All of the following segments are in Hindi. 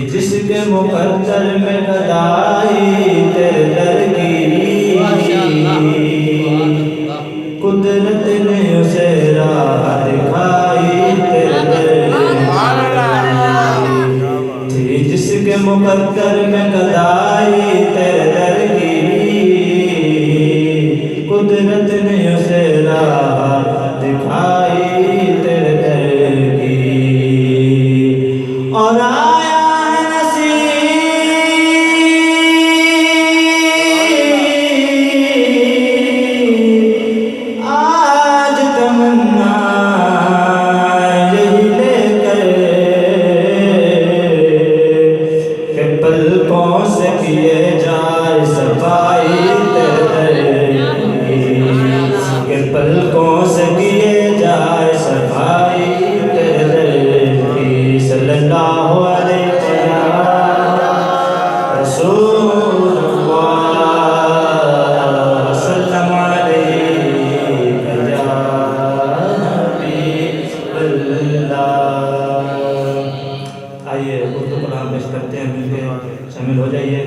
जिसके मुकद्दर में गदाई तेरे दर की, कुदरत ने उसे राह दिखाई तेरे दर की। जिसके मुकद्दर में गदाई तेरे दर की, कुदरत ने उसे राह दिखाई तेरे दर की। और पलकों से किए जाए सफाई तेरे के पलकों से किए जाए सफाई तेरे की। सल्लल्लाहु अलैहि रसूलुल्लाह सल्लल्लाहु अलैहि या हबीबल्लाह। आइए उर्दू कलाम पेश करते हैं, मिलके शामिल हो जाइए।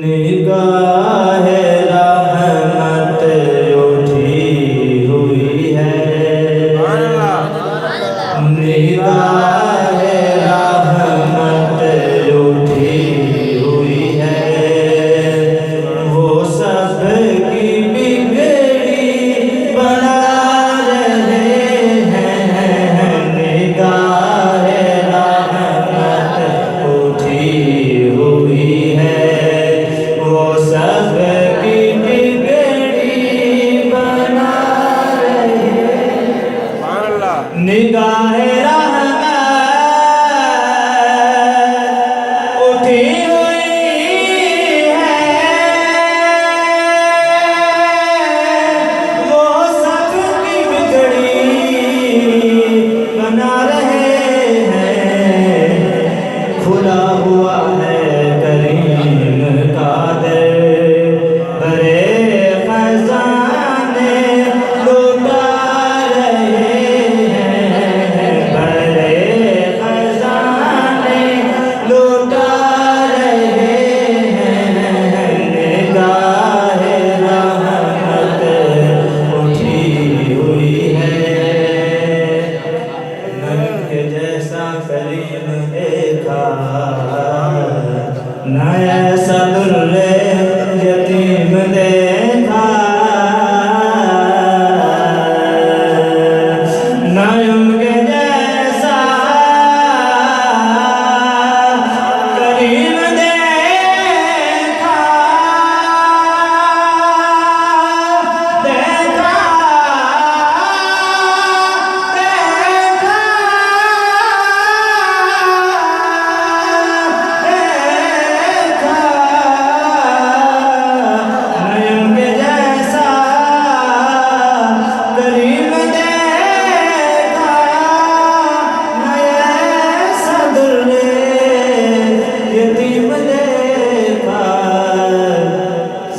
निगाह रहमत उठी हुई है, निगाह रहमत उठी हुई है, वो सब की बिगड़ी बना रहे हैं। निगाह रहमत उठी हुई है, वो सब की बिगड़ी बना रहे हैं। निगाह रहमत उठी हुई है, वो सब की बिगड़ी बना रहे हैं। खुला हुआ है करीम का दर, बड़े खजाने लुटा रहे हैं, बड़े खजाने लुटा रहे हैं। निगाह रहमत उठी हुई है, नंग जैसा करीम देखा, न ऐसा दुर्रे यतीम देखा, न उनके जैसा करीम देखा, देखा,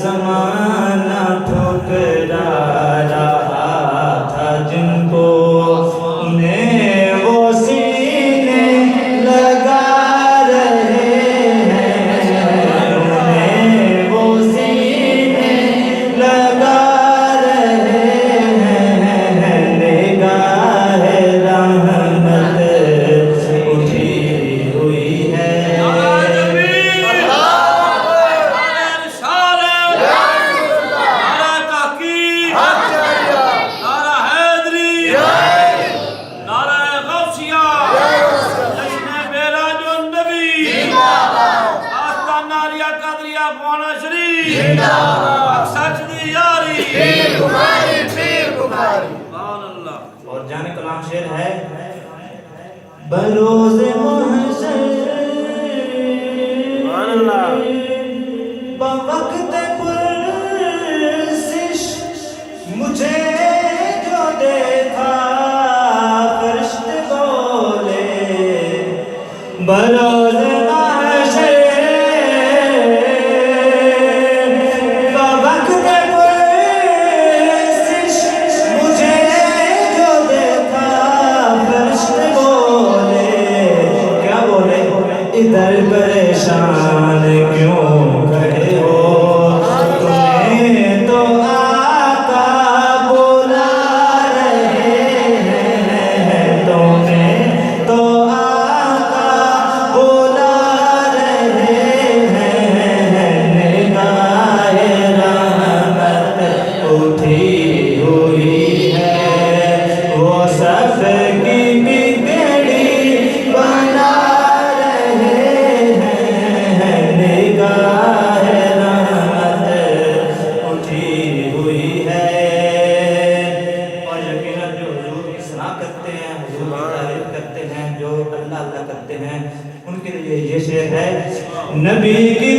ज़माना ठुकरा रहा था जिनको, उन्हें वो सीने लगा रहे हैं, उन्हें वो सीने लगा रहे हैं। निगाह रहमत उठी हुई है, सच दी यारी, पीर कुमारी, पीर कुमारी। और जाने कलाम शेर है बरोज़े महशर बवक्त पुरसिश मुझे जो देखा फरिश्ते बोले बरोज़े महशर बवक्त पुरसिश मुझे जो देखा फरिश्ते बोले क्या बोले इधर परेशान क्यों खड़े हो तुम्हें तो आका बुला रहे हैं तुम्हें तो आका बुला रहे हैं निगाहे रहमत उठी हुई है वो सफ की बिगड़ी बना उनके लिए ये शेर है नबी की